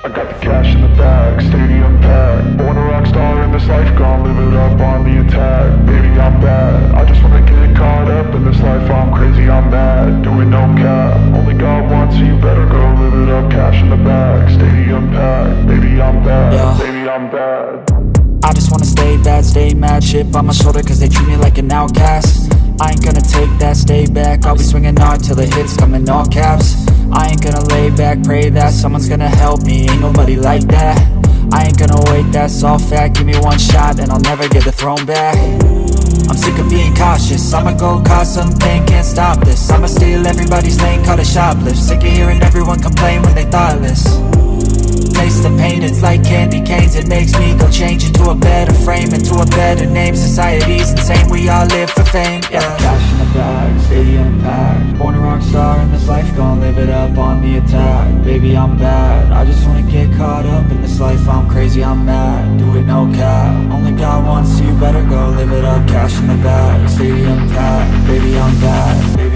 I got the cash in the bag, stadium packed. Born a rock star in this life, gon' live it up on the attack. Baby, I'm bad, I just wanna get caught up in this life. I'm crazy, I'm mad, doing no cap. Only God wants, so you better go live it up. Cash in the bag, stadium packed. Baby, I'm bad, Yeah. baby, I'm bad. I just wanna stay bad, stay mad. Chip on my shoulder cause they treat me like an outcast. I ain't gonna take that, stay back. I'll be swinging hard till the hits come in all caps. I ain't gonna lay back, pray that someone's gonna help me. Ain't nobody like that. I ain't gonna wait, that's all fact. Give me one shot and I'll never get the throne back. I'm sick of being cautious, I'ma go cause something, can't stop this. I'ma steal everybody's lane, call it shoplift. Sick of hearing everyone complain when they thoughtless. Taste the pain, it's like candy canes. It makes me go change into a better frame, into a better name. Society's insane, we all live for fame, yeah. Cash in the bag, stadium packed. Born a rock star in this life, gon' live it up on the attack. Baby, I'm bad, I just wanna get caught up in this life. I'm crazy, I'm mad, do it no cap. Only God wants, so you better go live it up. Cash in the bag, stadium packed. Baby, I'm bad, baby,